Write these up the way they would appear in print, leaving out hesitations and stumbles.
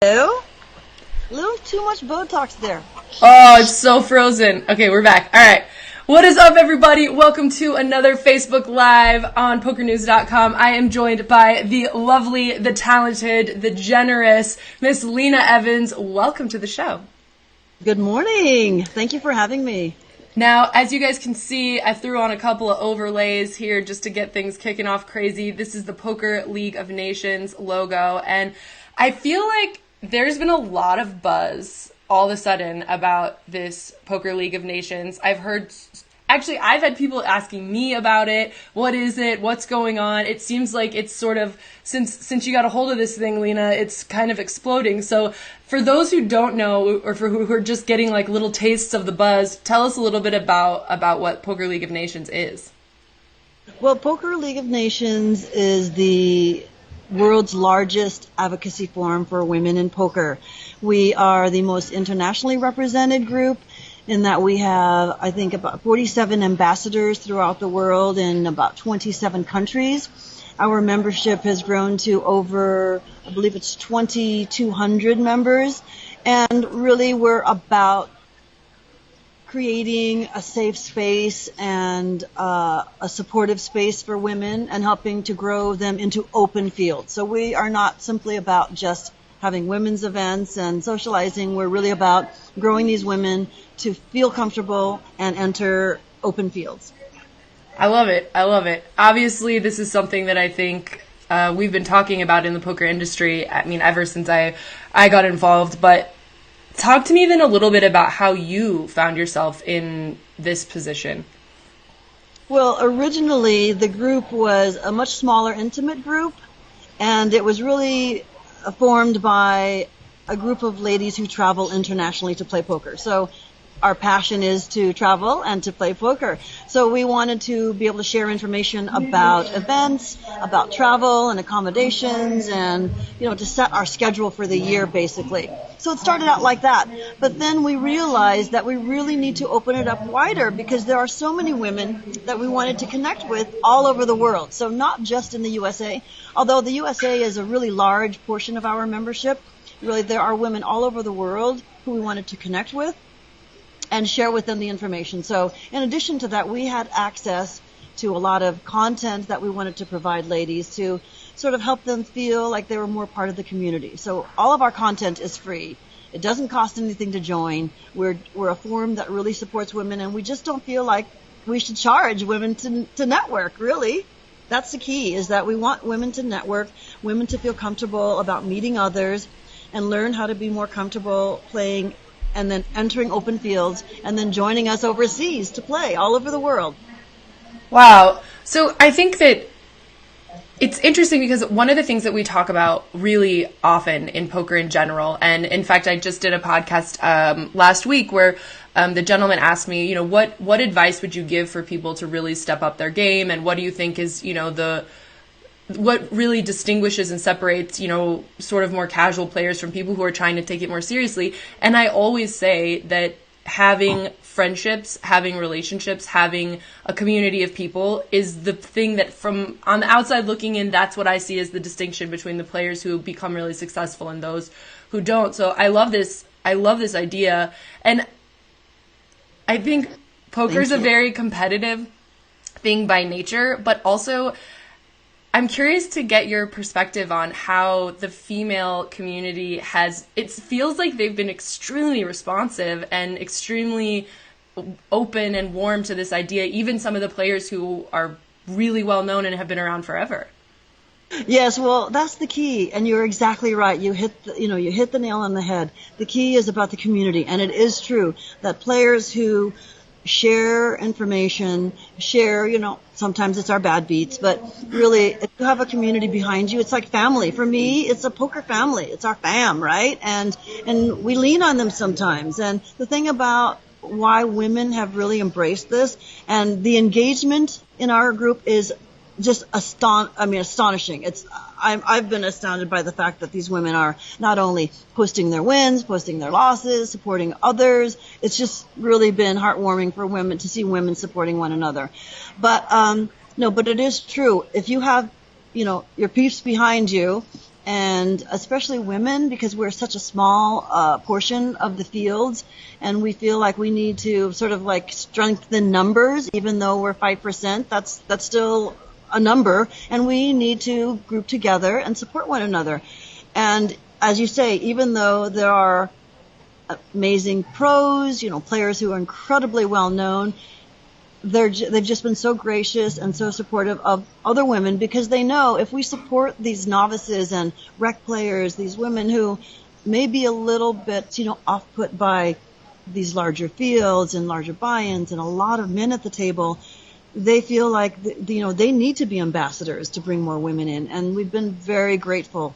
Hello? A little too much Botox there. Oh, it's so frozen. Okay, we're back. All right. What is up, everybody? Welcome to another Facebook Live on PokerNews.com. I am joined by the lovely, the talented, the generous Miss Lena Evans. Welcome to the show. Good morning. Thank you for having me. Now, as you guys can see, I threw on a couple of overlays here just to get things kicking off crazy. This is the Poker League of Nations logo, and I feel like there's been a lot of buzz all of a sudden about this Poker League of Nations. I've had people asking me about it. What is it? What's going on? It seems like it's sort of, since you got a hold of this thing, Lena, it's kind of exploding. So for those who don't know, or for who are just getting like little tastes of the buzz, tell us a little bit about what Poker League of Nations is. Well, Poker League of Nations is the world's largest advocacy forum for women in poker. We are the most internationally represented group in that we have, I think, about 47 ambassadors throughout the world in about 27 countries. Our membership has grown to over, I believe it's 2,200 members. And really we're about creating a safe space and a supportive space for women and helping to grow them into open fields. So we are not simply about just having women's events and socializing. We're really about growing these women to feel comfortable and enter open fields. I love it. I love it. Obviously, this is something that I think we've been talking about in the poker industry, I mean, ever since I got involved. But talk to me then a little bit about how you found yourself in this position. Well, originally the group was a much smaller, intimate group, and it was really formed by a group of ladies who travel internationally to play poker. So our passion is to travel and to play poker. So we wanted to be able to share information about events, about travel and accommodations, and, to set our schedule for the year, basically. So it started out like that. But then we realized that we really need to open it up wider because there are so many women that we wanted to connect with all over the world. So not just in the USA, although the USA is a really large portion of our membership. Really, there are women all over the world who we wanted to connect with and share with them the information. So in addition to that, we had access to a lot of content that we wanted to provide ladies to sort of help them feel like they were more part of the community. So all of our content is free. It doesn't cost anything to join. We're a forum that really supports women, and we just don't feel like we should charge women to network, really. That's the key, is that we want women to network, women to feel comfortable about meeting others and learn how to be more comfortable playing and then entering open fields, and then joining us overseas to play all over the world. Wow. So I think that it's interesting because one of the things that we talk about really often in poker in general, and in fact, I just did a podcast last week where the gentleman asked me, what advice would you give for people to really step up their game, and what do you think is, what really distinguishes and separates, sort of more casual players from people who are trying to take it more seriously. And I always say that having friendships, having relationships, having a community of people is the thing that from on the outside looking in, that's what I see as the distinction between the players who become really successful and those who don't. So I love this idea. And I think poker is a very competitive thing by nature, but also I'm curious to get your perspective on how the female community it feels like they've been extremely responsive and extremely open and warm to this idea, even some of the players who are really well known and have been around forever. Yes, well, that's the key, and you're exactly right. You hit the nail on the head. The key is about the community, and it is true that players who share information, sometimes it's our bad beats, but really, if you have a community behind you, it's like family. For me, it's a poker family. It's our fam, right? And we lean on them sometimes. And the thing about why women have really embraced this, and the engagement in our group is just astonishing. I've been astounded by the fact that these women are not only posting their wins, posting their losses, supporting others. It's just really been heartwarming for women to see women supporting one another. But it is true. If you have, your peeps behind you and especially women, because we're such a small portion of the fields, and we feel like we need to sort of like strengthen numbers, even though we're 5%. That's still a number, and we need to group together and support one another. And as you say, even though there are amazing pros, players who are incredibly well known, they've just been so gracious and so supportive of other women, because they know if we support these novices and rec players, these women who may be a little bit, off-put by these larger fields and larger buy-ins and a lot of men at the table, they feel like, they need to be ambassadors to bring more women in. And we've been very grateful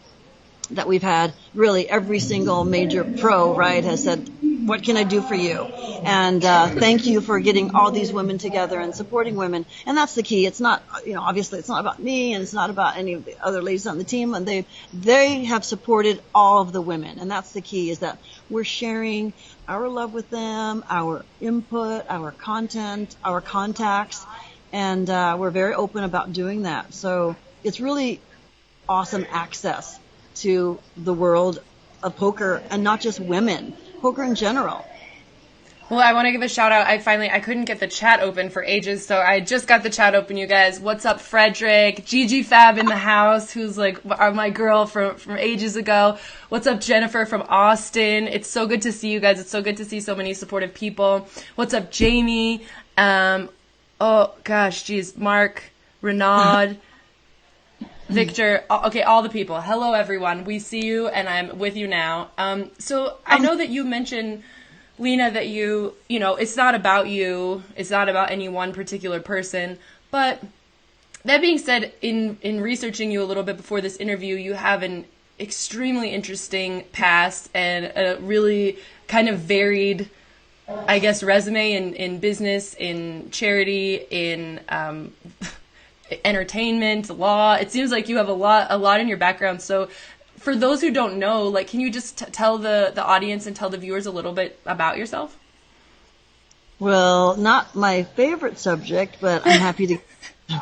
that we've had really every single major pro, right, has said, what can I do for you? And thank you for getting all these women together and supporting women. And that's the key. It's not, obviously it's not about me, and it's not about any of the other ladies on the team. And they have supported all of the women. And that's the key, is that we're sharing our love with them, our input, our content, our contacts. And we're very open about doing that. So it's really awesome access to the world of poker, and not just women, poker in general. Well, I want to give a shout out. I couldn't get the chat open for ages, so I just got the chat open, you guys. What's up, Frederick? Gigi Fab in the house, who's like my girl from ages ago. What's up, Jennifer from Austin? It's so good to see you guys. It's so good to see so many supportive people. What's up, Jamie? Oh gosh, geez, Mark, Renaud. Victor, okay, all the people. Hello, everyone. We see you, and I'm with you now. So I know that you mentioned, Lena, that it's not about you. It's not about any one particular person. But that being said, in researching you a little bit before this interview, you have an extremely interesting past and a really kind of varied, I guess, resume in business, in charity, in entertainment, law. It seems like you have a lot in your background. So for those who don't know, can you just tell the audience and tell the viewers a little bit about yourself? Well, not my favorite subject, but I'm happy to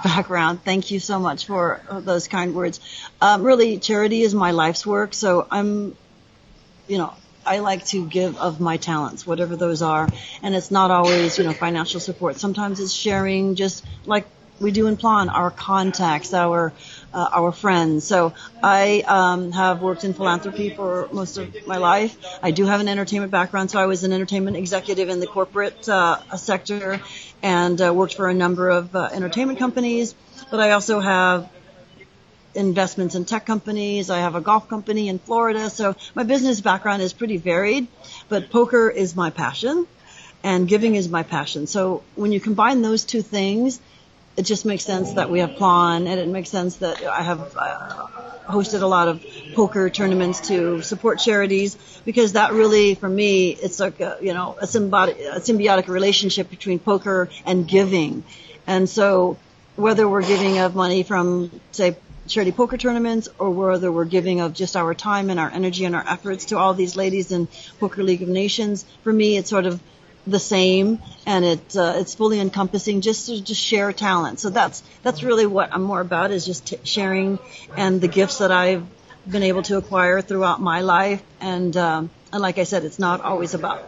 background. Thank you so much for those kind words. Really, charity is my life's work. So I like to give of my talents, whatever those are. And it's not always, financial support. Sometimes it's sharing, just like we do in PLON, our contacts, our friends. So I have worked in philanthropy for most of my life. I do have an entertainment background, so I was an entertainment executive in the corporate sector, and worked for a number of entertainment companies. But I also have investments in tech companies. I have a golf company in Florida. So my business background is pretty varied, but poker is my passion and giving is my passion. So when you combine those two things, it just makes sense that we have PLON, and it makes sense that I have hosted a lot of poker tournaments to support charities, because that really, for me, it's like a symbiotic relationship between poker and giving. And so whether we're giving of money from, say, charity poker tournaments, or whether we're giving of just our time and our energy and our efforts to all these ladies in Poker League of Nations, for me, it's sort of the same, and it's fully encompassing, just to just share talent. So that's really what I'm more about, is just sharing, and the gifts that I've been able to acquire throughout my life. And like I said, it's not always about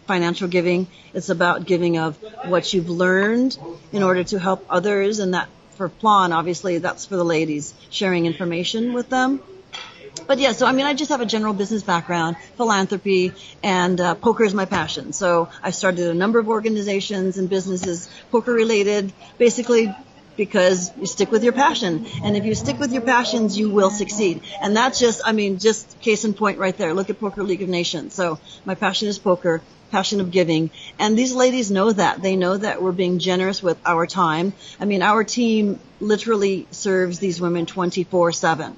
financial giving. It's about giving of what you've learned in order to help others. And that, for PLON, obviously, that's for the ladies, sharing information with them. But yeah, so I just have a general business background, philanthropy, and poker is my passion. So I started a number of organizations and businesses poker related, basically because you stick with your passion. And if you stick with your passions, you will succeed. And that's just case in point right there. Look at Poker League of Nations. So my passion is poker, passion of giving. And these ladies know that. They know that we're being generous with our time. Our team literally serves these women 24/7.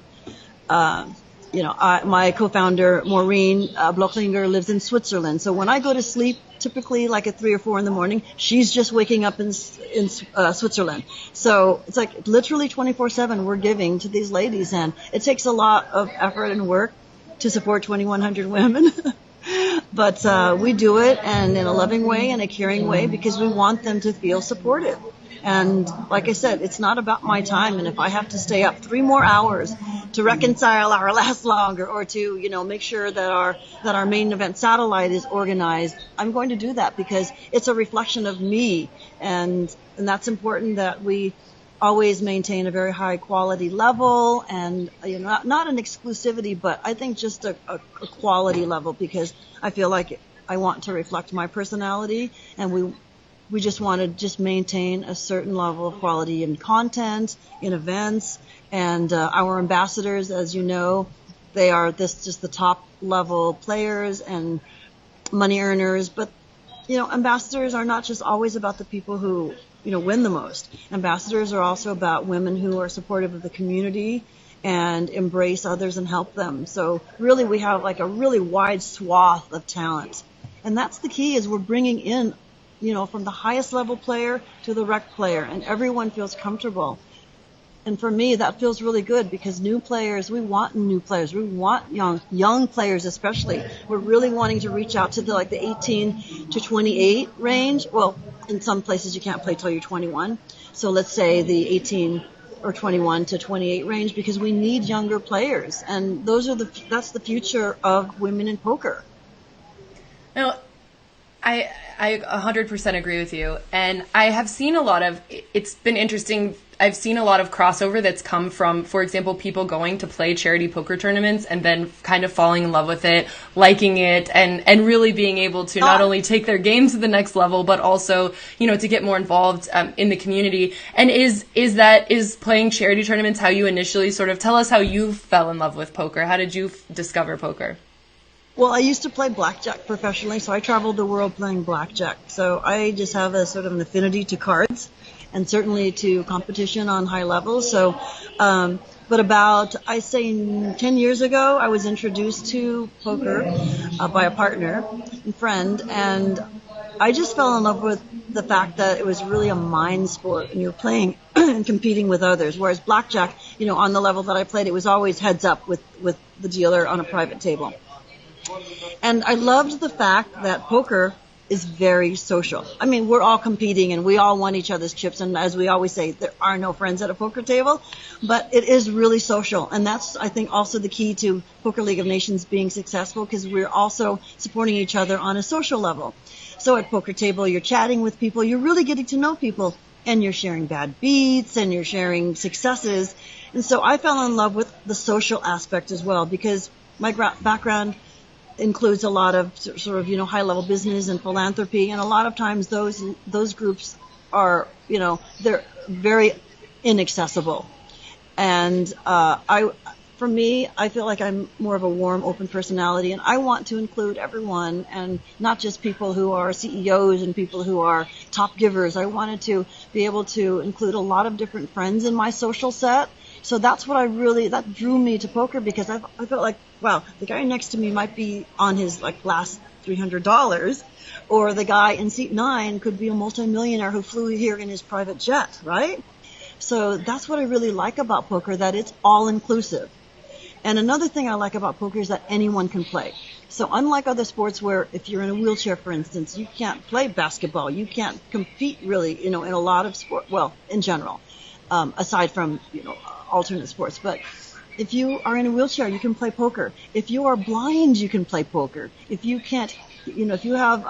My co-founder, Maureen Blochlinger, lives in Switzerland. So when I go to sleep, typically like at 3 or 4 in the morning, she's just waking up in Switzerland. So it's like literally 24/7 we're giving to these ladies. And it takes a lot of effort and work to support 2,100 women. But we do it, and in a loving way and a caring way, because we want them to feel supported. And like I said, it's not about my time. And if I have to stay up 3 more hours to reconcile our last longer, or to, make sure that our main event satellite is organized, I'm going to do that because it's a reflection of me, and that's important that we always maintain a very high quality level, and not an exclusivity, but I think just a quality level, because I feel like I want to reflect my personality, and we just want to just maintain a certain level of quality in content, in events, and our ambassadors, as you know, they are just the top level players and money earners, but ambassadors are not just always about the people who win the most. Ambassadors are also about women who are supportive of the community and embrace others and help them. So really we have like a really wide swath of talent. And that's the key, is we're bringing in, from the highest level player to the rec player, and everyone feels comfortable. And for me, that feels really good, because we want new players. We want young players especially. We're really wanting to reach out to the 18 to 28 range. Well, in some places you can't play till you're 21. So let's say the 18 or 21 to 28 range, because we need younger players. And that's the future of women in poker. Now, I 100% agree with you. And I have seen it's been interesting. I've seen a lot of crossover that's come from, for example, people going to play charity poker tournaments and then kind of falling in love with it, liking it, and really being able to not only take their game to the next level, but also, to get more involved in the community. And is playing charity tournaments how you initially tell us how you fell in love with poker? How did you discover poker? Well, I used to play blackjack professionally, so I traveled the world playing blackjack. So I just have a sort of an affinity to cards, and certainly to competition on high levels. So, but about, I say 10 years ago, I was introduced to poker by a partner and friend, and I just fell in love with the fact that it was really a mind sport, and you're playing and competing with others. Whereas blackjack, on the level that I played, it was always heads up with the dealer on a private table. And I loved the fact that poker is very social. I mean, we're all competing and we all want each other's chips. And as we always say, there are no friends at a poker table, but it is really social. And that's, I think, also the key to Poker League of Nations being successful, because we're also supporting each other on a social level. So at poker table, you're chatting with people, you're really getting to know people, and you're sharing bad beats and you're sharing successes. And so I fell in love with the social aspect as well, because my background includes a lot of sort of, high-level business and philanthropy, and a lot of times those groups are, they're very inaccessible. And for me, I feel like I'm more of a warm, open personality, and I want to include everyone, and not just people who are CEOs and people who are top givers. I wanted to be able to include a lot of different friends in my social set. So that's what that drew me to poker, because I felt like, wow, the guy next to me might be on his last $300, or the guy in seat 9 could be a multimillionaire who flew here in his private jet, right? So that's what I really like about poker, that it's all inclusive. And another thing I like about poker is that anyone can play. So unlike other sports where if you're in a wheelchair, for instance, you can't play basketball, you can't compete really, in a lot of sport, well, in general, aside from, alternate sports. But if you are in a wheelchair, you can play poker. If you are blind, you can play poker. If you can't, if you have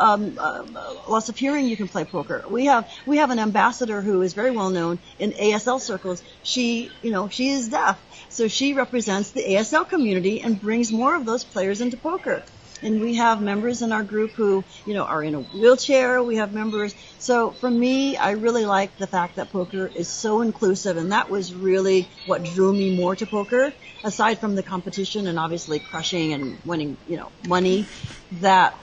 loss of hearing, you can play poker. We have an ambassador who is very well known in ASL circles. She is deaf, so she represents the ASL community and brings more of those players into poker. And we have members in our group who, are in a wheelchair. We have members. So for me, I really like the fact that poker is so inclusive. And that was really what drew me more to poker, aside from the competition and obviously crushing and winning, money, that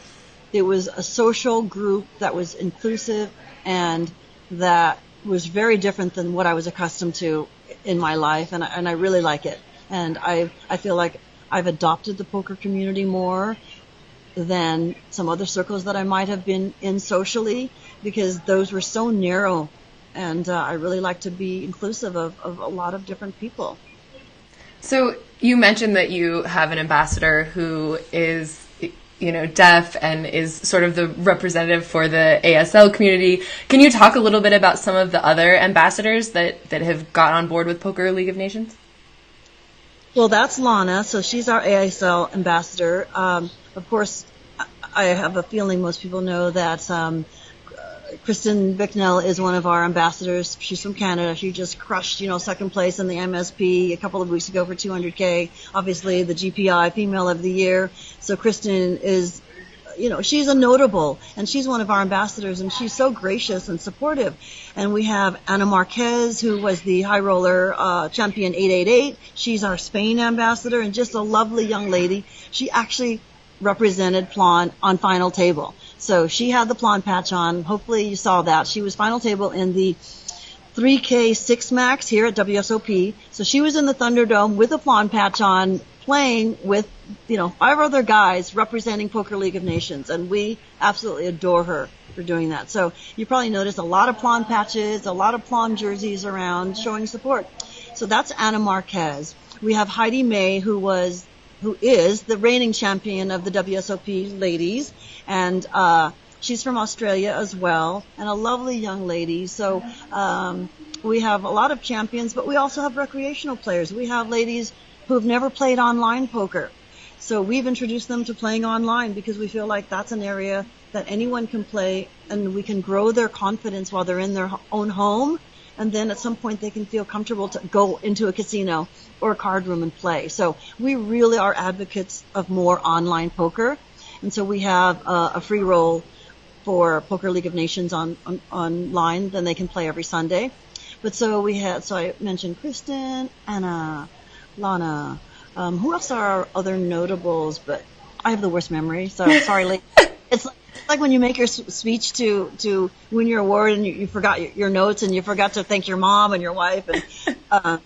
it was a social group that was inclusive and that was very different than what I was accustomed to in my life. And I really like it. And I feel like I've adopted the poker community more than some other circles that I might have been in socially, because those were so narrow, and I really like to be inclusive of a lot of different people. So you mentioned that you have an ambassador who is, deaf and is sort of the representative for the ASL community. Can you talk a little bit about some of the other ambassadors that have got on board with Poker League of Nations? Well, that's Lana. So she's our ASL ambassador. Of course, I have a feeling most people know that Kristen Bicknell is one of our ambassadors. She's from Canada. She just crushed, second place in the MSP a couple of weeks ago for 200K. Obviously, the GPI Female of the Year. So Kristen is, she's a notable, and she's one of our ambassadors, and she's so gracious and supportive. And we have Ana Marquez, who was the high roller champion 888. She's our Spain ambassador, and just a lovely young lady. She actually represented PLON on final table. So she had the PLON patch on. Hopefully you saw that. She was final table in the 3K 6 Max here at WSOP. So she was in the Thunderdome with a PLON patch on, playing with, 5 other guys representing Poker League of Nations. And we absolutely adore her for doing that. So you probably noticed a lot of PLON patches, a lot of PLON jerseys around showing support. So that's Ana Marquez. We have Heidi May, who is the reigning champion of the WSOP ladies, and she's from Australia as well, and a lovely young lady. So we have a lot of champions, but we also have recreational players. We have ladies who have never played online poker. So we've introduced them to playing online because we feel like that's an area that anyone can play, and we can grow their confidence while they're in their own home, and then at some point they can feel comfortable to go into a casino or a card room and play. So we really are advocates of more online poker. And so we have a free roll for Poker League of Nations online, then they can play every Sunday. But so I mentioned Kristen, Anna, Lana. Who else are our other notables? But I have the worst memory, so sorry, Lee. It's like when you make your speech to win your award and you forgot your notes and you forgot to thank your mom and your wife. And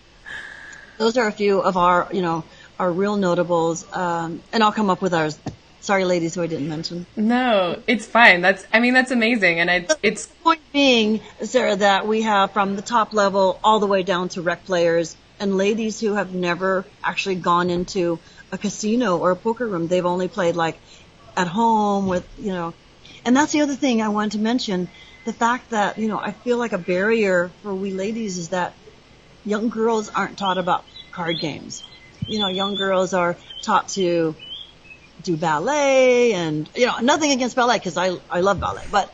those are a few of our, our real notables. And I'll come up with ours. Sorry, ladies, who I didn't mention. No, it's fine. That's amazing. And it's the point being, Sarah, that we have from the top level all the way down to rec players and ladies who have never actually gone into a casino or a poker room. They've only played like at home with, and that's the other thing I wanted to mention. The fact that, I feel like a barrier for we ladies is that young girls aren't taught about card games. Young girls are taught to do ballet and, nothing against ballet because I love ballet, but,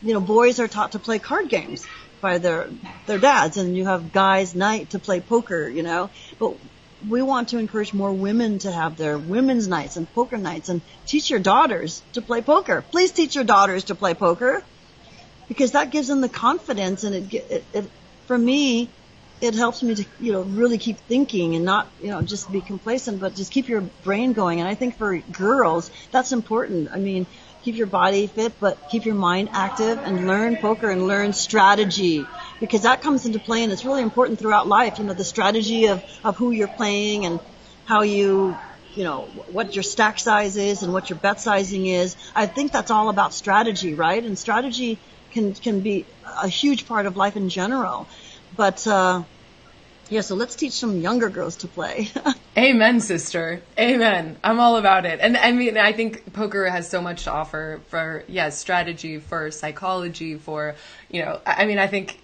boys are taught to play card games by their dads, and you have guys' night to play poker, but we want to encourage more women to have their women's nights and poker nights and teach your daughters to play poker. Please teach your daughters to play poker because that gives them the confidence, and it for me, it helps me to, really keep thinking and not, just be complacent, but just keep your brain going. And I think for girls, that's important. I mean, keep your body fit, but keep your mind active and learn poker and learn strategy because that comes into play and it's really important throughout life. The strategy of who you're playing and how what your stack size is and what your bet sizing is. I think that's all about strategy, right? And strategy can be a huge part of life in general. But, so let's teach some younger girls to play. Amen, sister. Amen. I'm all about it. And I think poker has so much to offer for, strategy, for psychology, for, I think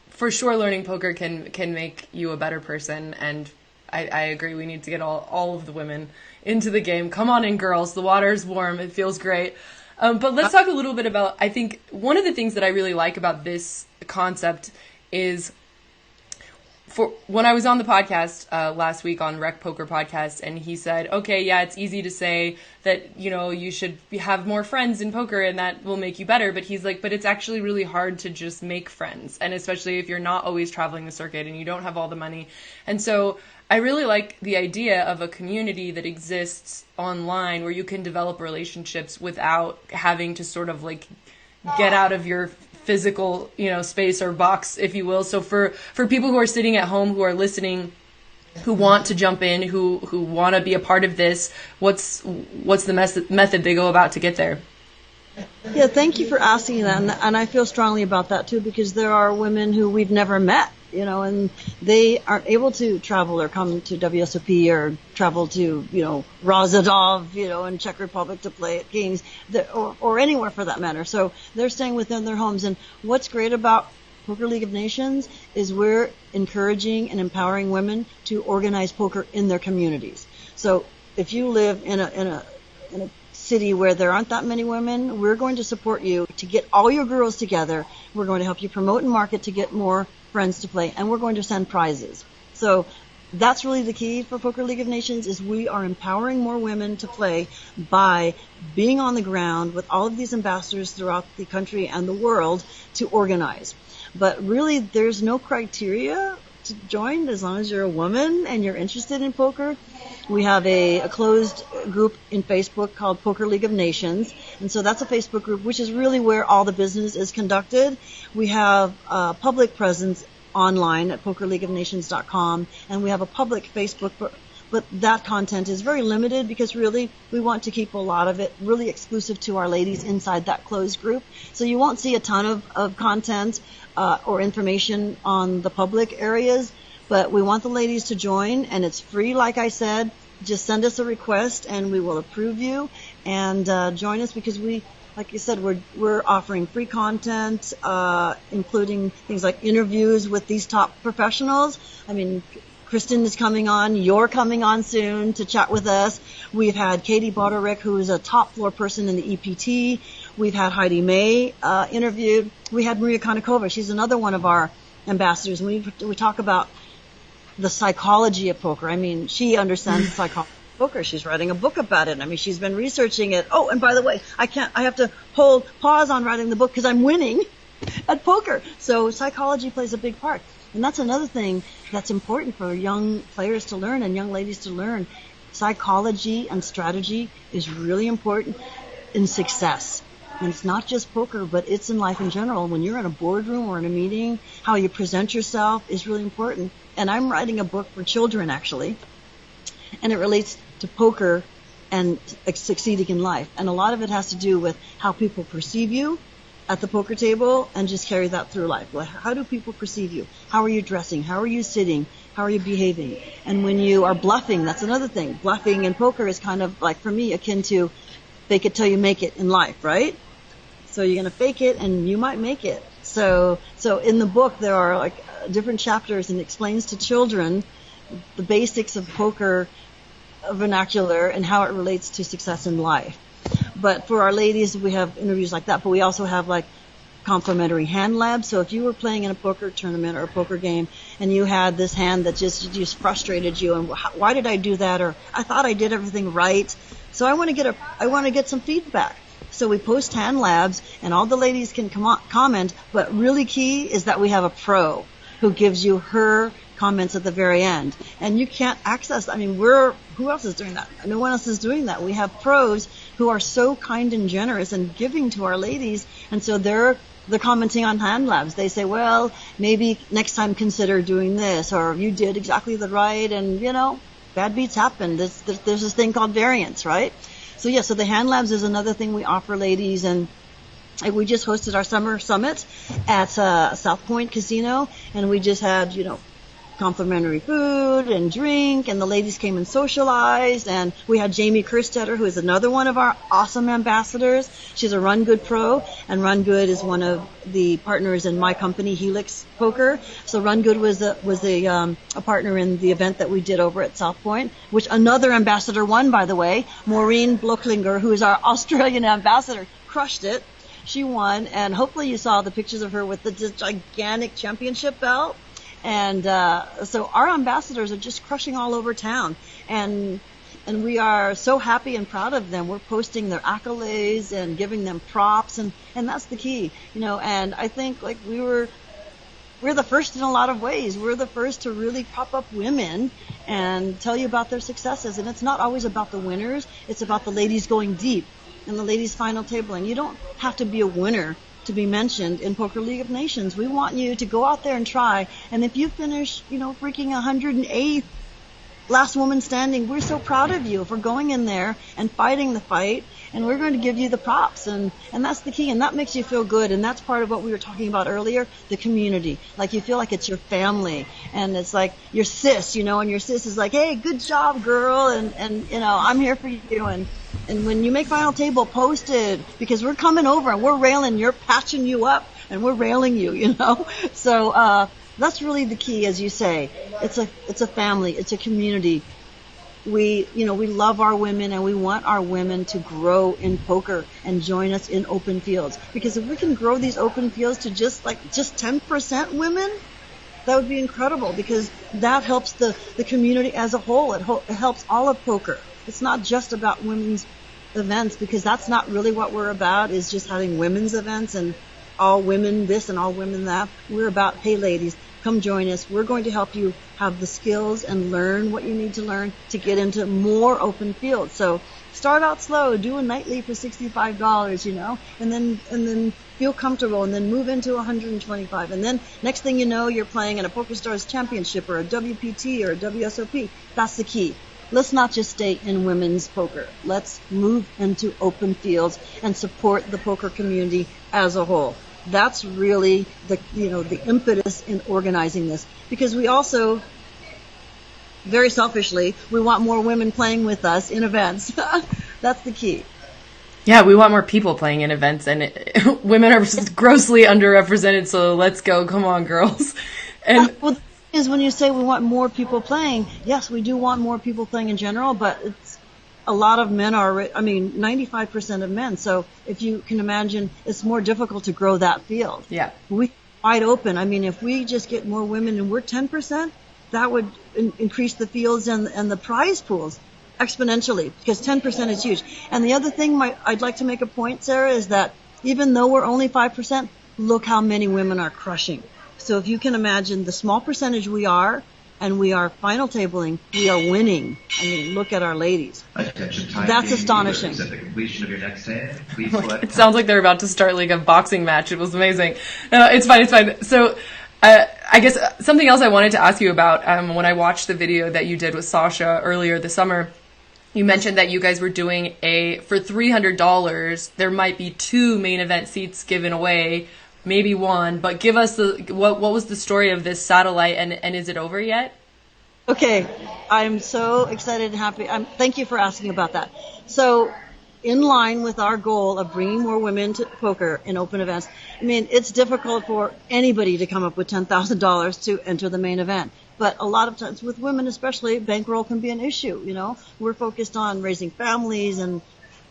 for sure learning poker can make you a better person. And I agree. We need to get all of the women into the game. Come on in, girls. The water's warm. It feels great. But let's talk a little bit about, I think one of the things that I really like about this concept is when I was on the podcast last week on Rec Poker Podcast, and he said, okay, yeah, it's easy to say that, you should have more friends in poker and that will make you better. But he's like, but it's actually really hard to just make friends. And especially if you're not always traveling the circuit and you don't have all the money. And so I really like the idea of a community that exists online where you can develop relationships without having to sort of like get out of your physical, space or box, if you will. So for people who are sitting at home, who are listening, who want to jump in, who want to be a part of this, what's the method they go about to get there? Yeah, thank you for asking that. And I feel strongly about that too, because there are women who we've never met, and they aren't able to travel or come to WSOP or travel to, Rozadov, in Czech Republic to play at games or anywhere for that matter. So they're staying within their homes. And what's great about Poker League of Nations is we're encouraging and empowering women to organize poker in their communities. So if you live in a city where there aren't that many women, we're going to support you to get all your girls together. We're going to help you promote and market to get more friends to play, and we're going to send prizes. So that's really the key for Poker League of Nations, is we are empowering more women to play by being on the ground with all of these ambassadors throughout the country and the world to organize. But really, there's no criteria to join as long as you're a woman and you're interested in poker. We have a closed group in Facebook called Poker League of Nations, and so that's a Facebook group, which is really where all the business is conducted. We have a public presence online at PokerLeagueOfNations.com, and we have a public Facebook, but that content is very limited because really we want to keep a lot of it really exclusive to our ladies inside that closed group. So you won't see a ton of content or information on the public areas, but we want the ladies to join, and it's free, like I said. Just send us a request, and we will approve you, and join us, because we, like you said, we're offering free content, including things like interviews with these top professionals. I mean, Kristen is coming on. You're coming on soon to chat with us. We've had Katie Boderick, who is a top floor person in the EPT. We've had Heidi May interviewed. We had Maria Konnikova. She's another one of our ambassadors. We talk about the psychology of poker. I mean, she understands the psychology of poker. She's writing a book about it. I mean, she's been researching it. Oh, and by the way, I have to pause on writing the book because I'm winning at poker. So psychology plays a big part. And that's another thing that's important for young players to learn and young ladies to learn. Psychology and strategy is really important in success. And it's not just poker, but it's in life in general. When you're in a boardroom or in a meeting, how you present yourself is really important. And I'm writing a book for children, actually, and it relates to poker and succeeding in life. And a lot of it has to do with how people perceive you at the poker table, and just carry that through life. Like, how do people perceive you? How are you dressing? How are you sitting? How are you behaving? And when you are bluffing, that's another thing. Bluffing in poker is kind of like, for me, akin to fake it till you make it in life, right? So you're going to fake it and you might make it. So in the book, there are like different chapters, and it explains to children the basics of poker vernacular and how it relates to success in life. But for our ladies, we have interviews like that, but we also have like complimentary hand labs. So if you were playing in a poker tournament or a poker game and you had this hand that just frustrated you, and why did I do that? Or I thought I did everything right. So I want to get some feedback. So we post hand labs, and all the ladies can comment, but really key is that we have a pro who gives you her comments at the very end. And you can't access, I mean, who else is doing that? No one else is doing that. We have pros who are so kind and generous and giving to our ladies, and so they're commenting on hand labs. They say, well, maybe next time consider doing this, or you did exactly the right, and bad beats happen. There's this thing called variance, right? So yeah, so the hand labs is another thing we offer ladies, and we just hosted our summer summit at South Point Casino, and we just had, complimentary food and drink, and the ladies came and socialized, and we had Jamie Kerstetter, who is another one of our awesome ambassadors. She's a Run Good pro, and Run Good is one of the partners in my company, Helix Poker. So Run Good was a partner in the event that we did over at South Point, which another ambassador won, by the way. Maureen Bloklinger, who is our Australian ambassador, crushed it. She won, and hopefully you saw the pictures of her with the gigantic championship belt. And so our ambassadors are just crushing all over town, and we are so happy and proud of them. We're posting their accolades and giving them props, and that's the key, and I think like we're the first in a lot of ways. We're the first to really prop up women and tell you about their successes, and it's not always about the winners. It's about the ladies going deep and the ladies final tabling. You don't have to be a winner to be mentioned in Poker League of Nations. We want you to go out there and try. And if you finish, freaking 108th, last woman standing, we're so proud of you for going in there and fighting the fight. And we're going to give you the props. And that's the key. And that makes you feel good. And that's part of what we were talking about earlier, the community. Like you feel like it's your family. And it's like your sis, and your sis is like, hey, good job, girl. And I'm here for you. And when you make final table, post it, because we're coming over and we're railing, you're patching you up and we're railing you, So that's really the key, as you say. It's a family. It's a community. We love our women, and we want our women to grow in poker and join us in open fields. Because if we can grow these open fields to just 10% women, that would be incredible, because that helps the community as a whole. It helps all of poker. It's not just about women's events, because that's not really what we're about, is just having women's events and all women this and all women that. We're about, hey ladies, come join us. We're going to help you have the skills and learn what you need to learn to get into more open fields. So start out slow, do a nightly for $65, and then feel comfortable, and then move into $125. And then next thing you know, you're playing in a PokerStars Championship or a WPT or a WSOP. That's the key. Let's not just stay in women's poker. Let's move into open fields and support the poker community as a whole. That's really the impetus in organizing this, because we also, very selfishly, we want more women playing with us in events. That's the key. Yeah, we want more people playing in events, and women are grossly underrepresented, so let's go. Come on, girls. And well, the thing is, when you say we want more people playing, yes, we do want more people playing in general, but it's a lot of men are, 95% of men. So if you can imagine, it's more difficult to grow that field. Yeah. We wide open. If we just get more women and we're 10%, that would increase the fields and the prize pools exponentially, because 10% is huge. And the other thing I'd like to make a point, Sarah, is that even though we're only 5%, look how many women are crushing. So if you can imagine the small percentage we are, and we are final tabling, we are winning. Look at our ladies. That's astonishing. At the completion of your next hand, please select. It sounds like they're about to start like a boxing match. It was amazing. No, it's fine. So I guess something else I wanted to ask you about, when I watched the video that you did with Sasha earlier this summer, you mentioned that you guys were doing for $300, there might be 2 main event seats given away, maybe 1, but give us what was the story of this satellite, and is it over yet? Okay, I'm so excited and happy. Thank you for asking about that. So, in line with our goal of bringing more women to poker in open events, it's difficult for anybody to come up with $10,000 to enter the main event. But a lot of times, with women especially, bankroll can be an issue, We're focused on raising families and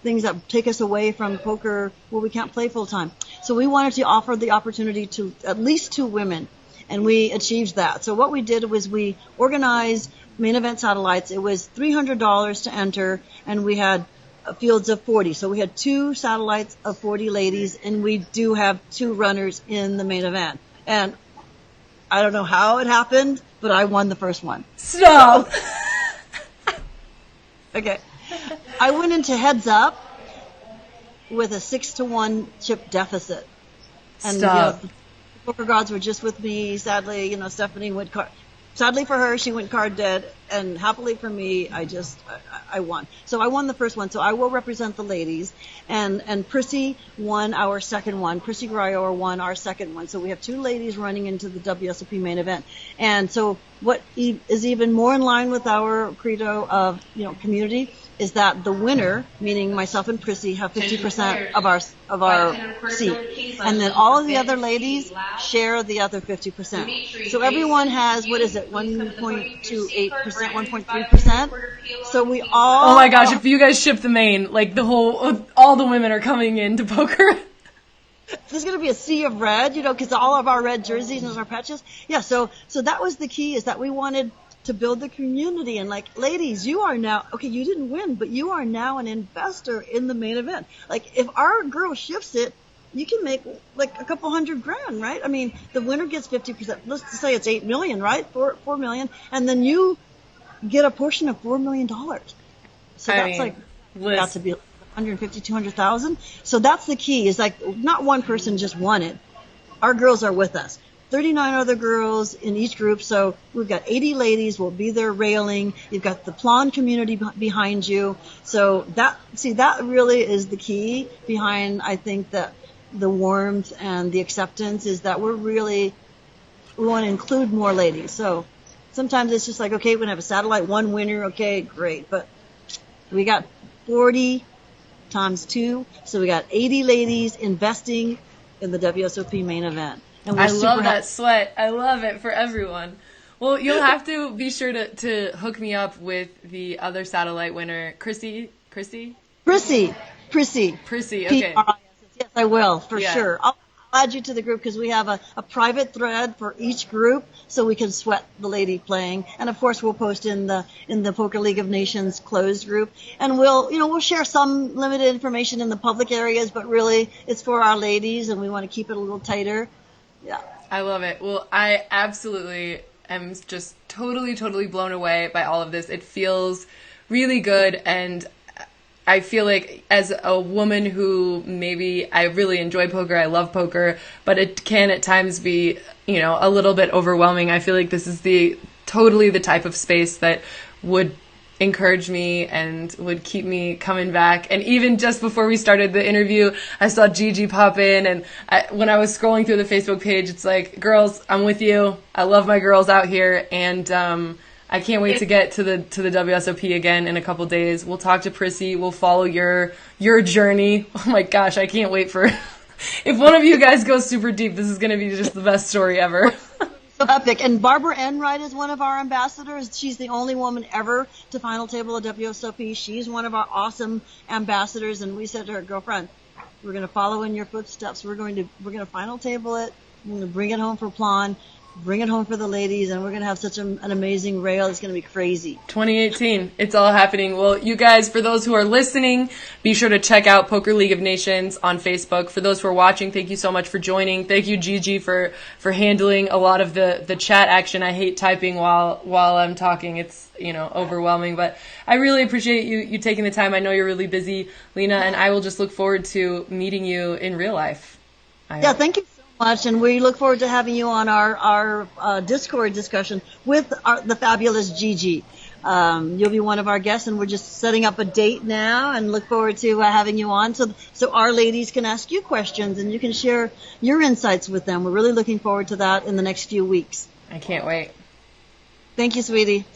things that take us away from poker where we can't play full time. So we wanted to offer the opportunity to at least 2 women, and we achieved that. So what we did was we organized main event satellites. It was $300 to enter, and we had fields of 40. So we had 2 satellites of 40 ladies, and we do have 2 runners in the main event. And I don't know how it happened, but I won the first one. Stop! Okay. I went into heads up with a 6-1 chip deficit. And Stop. The poker gods were just with me. Sadly, Stephanie went sadly for her, she went card dead, and happily for me, I won. So I won the first one. So I will represent the ladies, and Prissy won our second one. Prissy Grayor won our second one. So we have 2 ladies running into the WSOP main event. And so what is even more in line with our credo of community is that the winner, meaning myself and Prissy, have 50% of our seat, and then all of the other ladies share the other 50%. So everyone has 1.28%, 1.3%. So we all. Oh my gosh! If you guys ship the main, all the women are coming into poker. There's going to be a sea of red, because all of our red jerseys and our patches. Yeah. So that was the key, is that we wanted to build the community, and ladies, you are now, okay, you didn't win, but you are now an investor in the main event. If our girl shifts it, you can make a couple $100,000, right? The winner gets 50%. Let's just say it's $8 million, right? $4 million, and then you get a portion of $4 million. So that's got to be 150, 200,000. So that's the key, is not one person just won it. Our girls are with us. 39 other girls in each group, so we've got 80 ladies. We'll be there railing. You've got the PLON community behind you. So that really is the key behind, I think, the warmth and the acceptance, is that we want to include more ladies. So sometimes it's just okay, we're going to have a satellite, 1 winner, okay, great. But we got 40 times 2, so we got 80 ladies investing in the WSOP main event. And I love that sweat. I love it for everyone. Well, you'll have to be sure to hook me up with the other satellite winner, Prissy. Okay. Yes, I will, for sure. I'll add you to the group because we have a private thread for each group so we can sweat the lady playing. And of course we'll post in the Poker League of Nations closed group. And we'll share some limited information in the public areas, but really it's for our ladies and we want to keep it a little tighter. Yeah. I love it. Well, I absolutely am just totally blown away by all of this. It feels really good, and I feel like as a woman who maybe I really enjoy poker, I love poker, but it can at times be, a little bit overwhelming. I feel like this is totally the type of space that would encourage me and would keep me coming back. And even just before we started the interview, I saw Gigi pop in, and when I was scrolling through the Facebook page, it's like, girls, I'm with you. I love my girls out here, and I can't wait to get to the WSOP again in a couple days. We'll talk to Prissy. We'll follow your journey. Oh my gosh, I can't wait for if one of you guys goes super deep, this is going to be just the best story ever. So epic. And Barbara Enright is one of our ambassadors. She's the only woman ever to final table at WSOP. She's one of our awesome ambassadors, and we said to her, girlfriend, we're going to follow in your footsteps. We're going to final table it. We're going to bring it home for PLON. Bring it home for the ladies, and we're going to have such an amazing rail. It's going to be crazy. 2018. It's all happening. Well, you guys, for those who are listening, be sure to check out Poker League of Nations on Facebook. For those who are watching, thank you so much for joining. Thank you, Gigi, for handling a lot of the chat action. I hate typing while I'm talking. It's, overwhelming, but I really appreciate you taking the time. I know you're really busy, Lena, and I will just look forward to meeting you in real life. Thank you much, and we look forward to having you on our Discord discussion with the fabulous Gigi. You'll be one of our guests, and we're just setting up a date now, and look forward to having you on so our ladies can ask you questions and you can share your insights with them. We're really looking forward to that in the next few weeks. I can't wait. Thank you, sweetie.